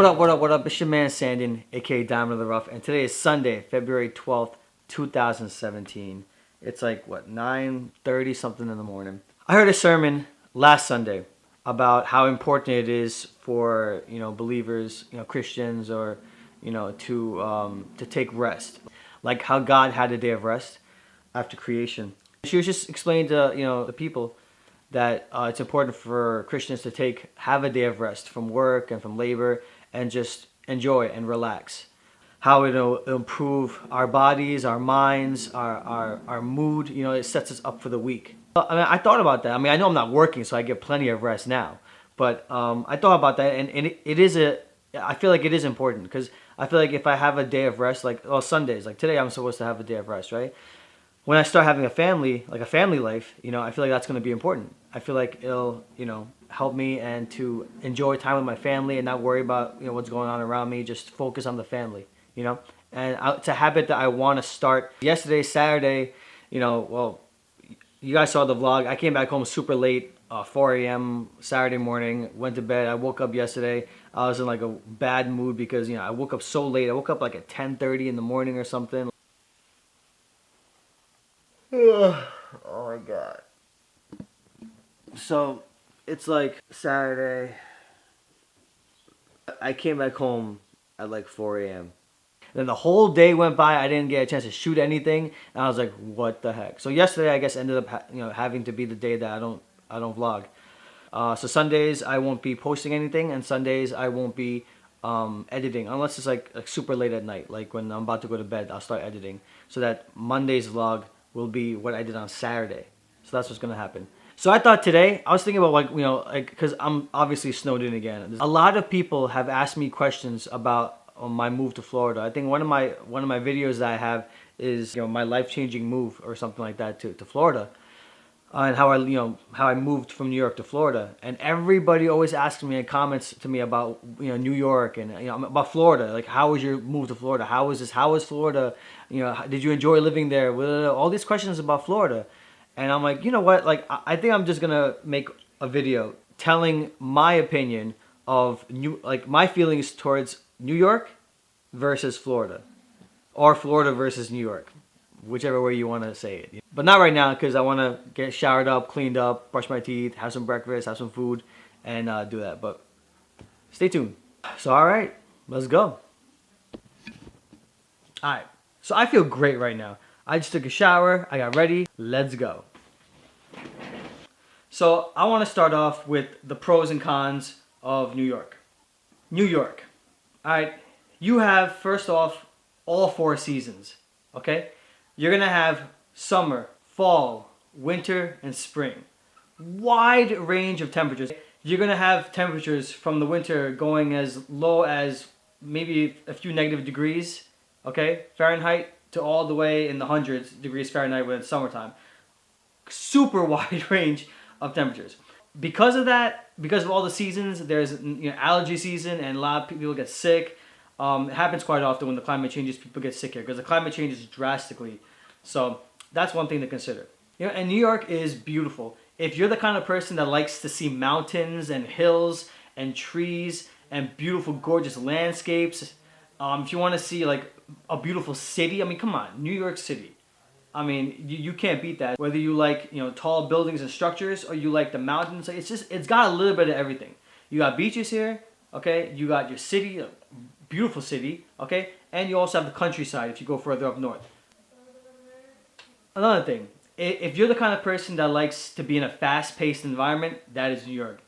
What up? It's your man Sandin, aka Diamond of the Rough, and today is Sunday, February 12th, 2017. It's like, what, 9:30 something in the morning. I heard a sermon last Sunday about how important it is for, believers, Christians, or, to take rest. Like how God had a day of rest after creation. She was just explaining to, the people that it's important for Christians to have a day of rest from work and from labor and just enjoy and relax. How it'll improve our bodies, our minds, our mood. It sets us up for the week. I mean, I thought about that. I mean, I know I'm not working, so I get plenty of rest now. But I thought about that, and I feel like it is important because I feel like if I have a day of rest, Sundays, like today I'm supposed to have a day of rest, right? When I start having a family, like a family life, I feel like that's going to be important. I feel like it'll, help me and to enjoy time with my family and not worry about, what's going on around me. Just focus on the family, And it's a habit that I want to start. Yesterday, Saturday, well, you guys saw the vlog. I came back home super late, 4 a.m. Saturday morning, went to bed. I woke up yesterday. I was in like a bad mood because, I woke up so late. I woke up like at 10:30 in the morning or something. Oh my God. So it's like Saturday. I came back home at like 4 a.m. Then the whole day went by. I didn't get a chance to shoot anything, and I was like, "What the heck?" So yesterday, I guess, ended up having to be the day that I don't vlog. So Sundays I won't be posting anything, and Sundays I won't be editing unless it's like super late at night. Like when I'm about to go to bed, I'll start editing so that Monday's vlog will be what I did on Saturday. So that's what's gonna happen. So I thought today, I was thinking about because I'm obviously snowed in again. A lot of people have asked me questions about my move to Florida. I think one of my videos that I have is my life-changing move or something like that to Florida, and how I moved from New York to Florida. And everybody always asks me and comments to me about New York and about Florida. Like, how was your move to Florida? How was this? How was Florida? Did you enjoy living there? All these questions about Florida. And I'm like, you know what? Like, I think I'm just gonna make a video telling my opinion of my feelings towards New York versus Florida, or Florida versus New York, whichever way you want to say it. But not right now because I want to get showered up, cleaned up, brush my teeth, have some breakfast, have some food, and do that. But stay tuned. So all right, let's go. All right. So I feel great right now. I just took a shower, I got ready, let's go. So I want to start off with the pros and cons of New York. New York. All right, you have, first off, all 4 seasons, okay? You're gonna have summer, fall, winter, and spring. Wide range of temperatures. You're gonna have temperatures from the winter going as low as maybe a few negative degrees, okay, Fahrenheit, to all the way in the hundreds degrees Fahrenheit when it's summertime. Super wide range of temperatures. Because of that, because of all the seasons, there's allergy season and a lot of people get sick. It happens quite often when the climate changes, people get sick here because the climate changes drastically. So that's one thing to consider. And New York is beautiful. If you're the kind of person that likes to see mountains and hills and trees and beautiful, gorgeous landscapes, if you want to see like a beautiful city, I mean, come on, New York City. I mean, you can't beat that. Whether you like, tall buildings and structures or you like the mountains, it's got a little bit of everything. You got beaches here, okay? You got your city, a beautiful city, okay? And you also have the countryside if you go further up north. Another thing, if you're the kind of person that likes to be in a fast-paced environment, that is New York.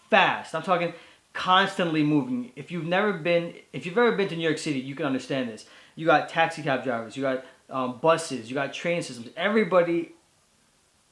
Fast. I'm talking constantly moving. If you've ever been to New York City, you can understand this. You got taxi cab drivers, you got buses, you got train systems. Everybody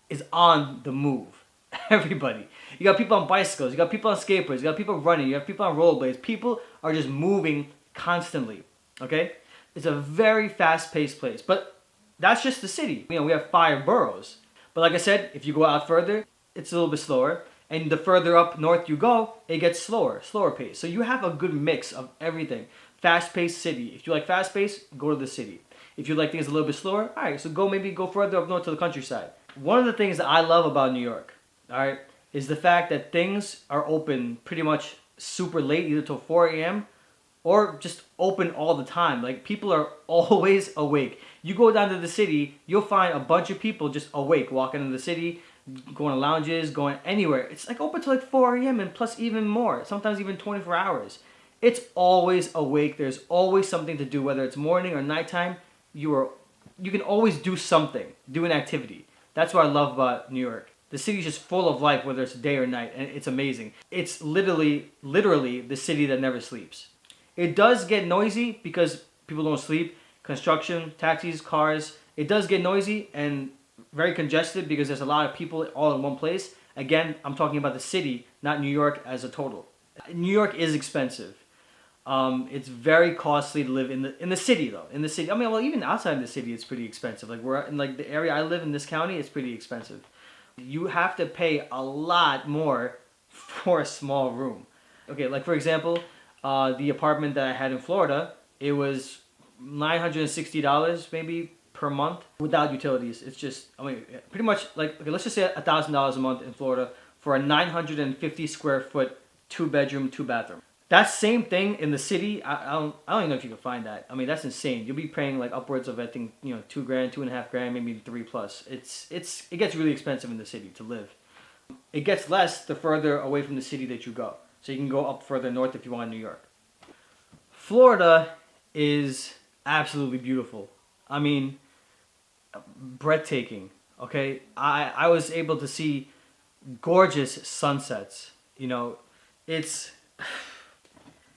is on the move. Everybody. You got people on bicycles, you got people on skateboards, you got people running, you have people on rollerblades. People are just moving constantly. Okay? It's a very fast-paced place. But that's just the city. We have 5 boroughs. But like I said, if you go out further, it's a little bit slower. And the further up north you go, it gets slower pace. So you have a good mix of everything. Fast-paced city. If you like fast-paced, go to the city. If you like things a little bit slower, all right, so maybe go further up north to the countryside. One of the things that I love about New York, all right, is the fact that things are open pretty much super late, either till 4 a.m. or just open all the time. Like people are always awake. You go down to the city, you'll find a bunch of people just awake, walking in the city, going to lounges, going anywhere. It's like open till like 4 a.m. and plus even more, sometimes even 24 hours. It's always awake. There's always something to do, whether it's morning or nighttime. You can always do something, do an activity. That's what I love about New York. The city's just full of life, whether it's day or night, and it's amazing. It's literally the city that never sleeps. It does get noisy because people don't sleep. Construction, taxis, cars. It does get noisy and very congested because there's a lot of people all in one place. Again, I'm talking about the city, not New York as a total. New York is expensive. It's very costly to live in the city though. In the city, I mean, well, even outside the city, it's pretty expensive. Like we're in like the area I live in, this county, it's pretty expensive. You have to pay a lot more for a small room. Okay, like for example, the apartment that I had in Florida, it was $960 maybe per month without utilities. It's just, I mean, pretty much like, okay, let's just say $1,000 a month in Florida for a 950 square foot 2-bedroom, 2-bathroom. That same thing in the city, I don't even know if you can find that. I mean, that's insane. You'll be paying like upwards of, I think, $2,000, $2.5 grand, maybe $3 plus. It gets really expensive in the city to live. It gets less the further away from the city that you go. So you can go up further north if you want New York. Florida is absolutely beautiful. I mean, breathtaking. Okay, I was able to see gorgeous sunsets.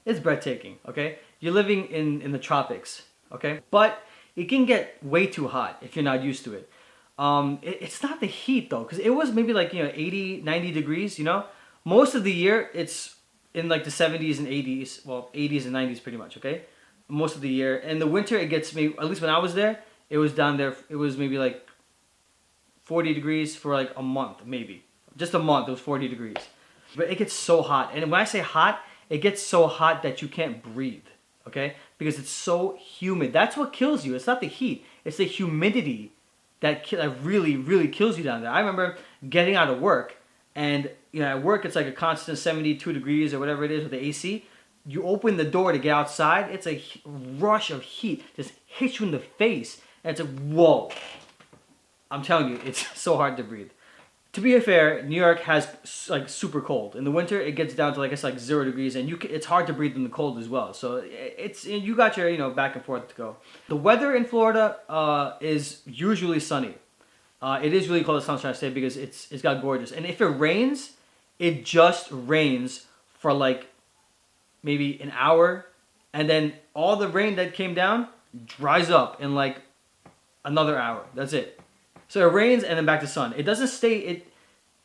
It's breathtaking. Okay, you're living in the tropics. Okay, but it can get way too hot if you're not used to it. It's not the heat though, because it was maybe like 80, 90 degrees. Most of the year it's in like the 70s and 80s. Well, 80s and 90s pretty much. Okay, most of the year. In the winter it gets maybe, at least when I was there, it was down there. It was maybe like 40 degrees for like a month, maybe just a month. It was 40 degrees, but it gets so hot. And when I say hot, it gets so hot that you can't breathe, okay? Because it's so humid. That's what kills you. It's not the heat. It's the humidity that really, really kills you down there. I remember getting out of work, and at work it's like a constant 72 degrees or whatever it is with the AC. You open the door to get outside, it's a rush of heat. Just hits you in the face, and it's like, whoa. I'm telling you, it's so hard to breathe. To be fair, New York has like super cold. In the winter, it gets down to like, it's like 0 degrees, and it's hard to breathe in the cold as well. So you got your back and forth to go. The weather in Florida is usually sunny. It is really cold at Sunshine State because it's got gorgeous. And if it rains, it just rains for like maybe an hour, and then all the rain that came down dries up in like another hour. That's it. So it rains and then back to sun. It doesn't stay.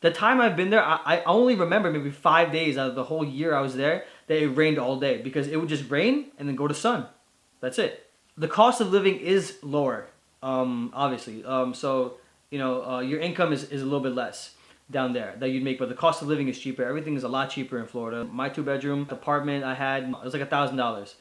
The time I've been there, I only remember maybe 5 days out of the whole year I was there that it rained all day, because it would just rain and then go to sun. That's it. The cost of living is lower, obviously. So your income is a little bit less down there that you'd make, but the cost of living is cheaper. Everything is a lot cheaper in Florida. My 2-bedroom apartment I had, it was like $1,000.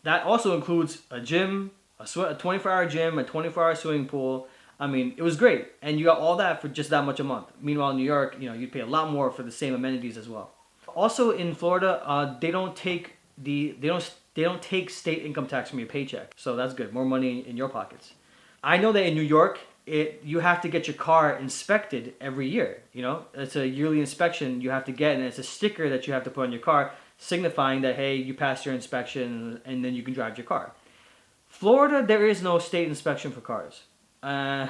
That also includes a gym, a 24-hour gym, a 24-hour swimming pool. I mean, it was great, and you got all that for just that much a month. Meanwhile, in New York, you'd pay a lot more for the same amenities as well. Also, in Florida, they don't take state income tax from your paycheck, so that's good. More money in your pockets. I know that in New York, you have to get your car inspected every year. It's a yearly inspection you have to get, and it's a sticker that you have to put on your car, signifying that hey, you passed your inspection, and then you can drive your car. Florida, there is no state inspection for cars.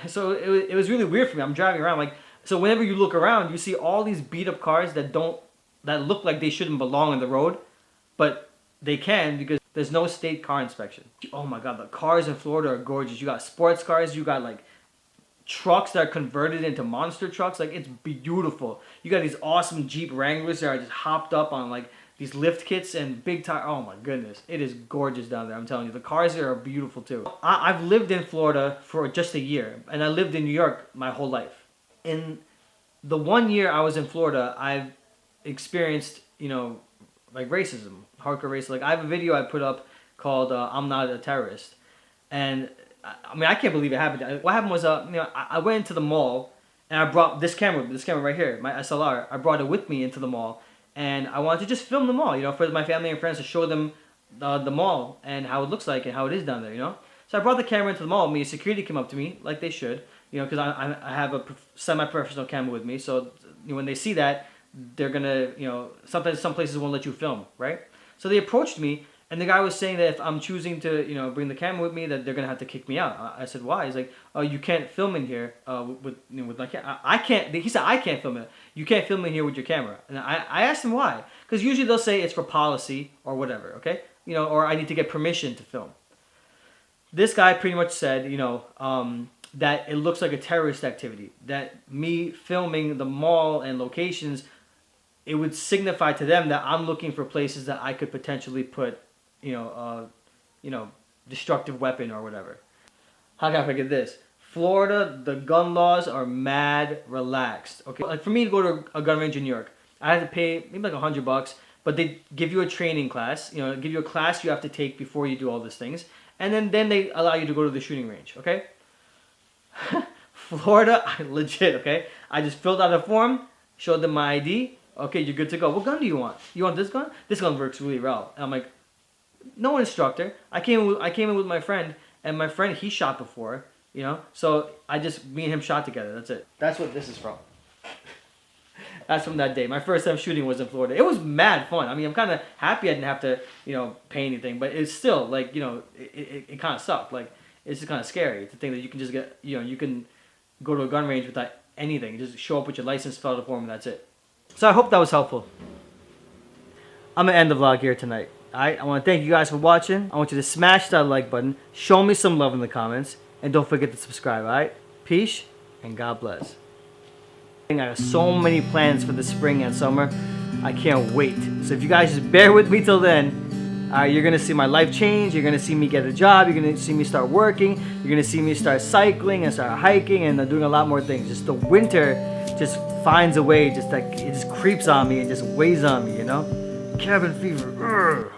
So it was really weird for me. I'm driving around, so whenever you look around, you see all these beat up cars that look like they shouldn't belong on the road, but they can because there's no state car inspection. Oh my God, the cars in Florida are gorgeous. You got sports cars, you got like trucks that are converted into monster trucks. Like, it's beautiful. You got these awesome Jeep Wranglers that are just hopped up on like these lift kits and big tire. Oh my goodness, it is gorgeous down there. I'm telling you, the cars there are beautiful too. I've lived in Florida for just a year, and I lived in New York my whole life. In the 1 year I was in Florida, I've experienced like racism, hardcore racism. Like, I have a video I put up called "I'm Not a Terrorist," and I mean, I can't believe it happened. What happened was, I went into the mall, and I brought this camera right here, my SLR. I brought it with me into the mall. and I wanted to just film the mall, for my family and friends to show them the mall and how it looks like and how it is down there, So I brought the camera into the mall. Security came up to me like they should, because I have a semi-professional camera with me. So when they see that, they're gonna, sometimes some places won't let you film, right? So they approached me, and the guy was saying that if I'm choosing to, bring the camera with me, that they're gonna have to kick me out. I said, why? He's like, oh, you can't film in here with my camera. I can't. He said, I can't film it. You can't film in here with your camera. And I asked him why, because usually they'll say it's for policy or whatever, okay? Or I need to get permission to film. This guy pretty much said, that it looks like a terrorist activity. That me filming the mall and locations, it would signify to them that I'm looking for places that I could potentially put, destructive weapon or whatever. How can I forget this? Florida, the gun laws are mad relaxed. Okay, like for me to go to a gun range in New York, I had to pay maybe like $100, but they give you a training class. Give you a class you have to take before you do all these things, and then they allow you to go to the shooting range. Okay. Florida, legit. Okay, I just filled out a form, showed them my ID. Okay, you're good to go. What gun do you want? You want this gun? This gun works really well. And I'm like, no instructor. I came in with my friend, and my friend, he shot before, So me and him shot together. That's it. That's what this is from. That's from that day. My first time shooting was in Florida. It was mad fun. I'm kind of happy I didn't have to, pay anything, but it's still like, it kind of sucked. Like, it's just kind of scary to think that you can just get, you can go to a gun range without anything. Just show up with your license, fill out a form, and that's it. So I hope that was helpful. I'm going to end the vlog here tonight. Alright, I want to thank you guys for watching. I want you to smash that like button. Show me some love in the comments. And don't forget to subscribe, alright? Peace, and God bless. I got so many plans for the spring and summer. I can't wait. So if you guys just bear with me till then, you're going to see my life change. You're going to see me get a job. You're going to see me start working. You're going to see me start cycling and start hiking and doing a lot more things. Just the winter just finds a way, just like it just creeps on me and just weighs on me, cabin fever. Urgh.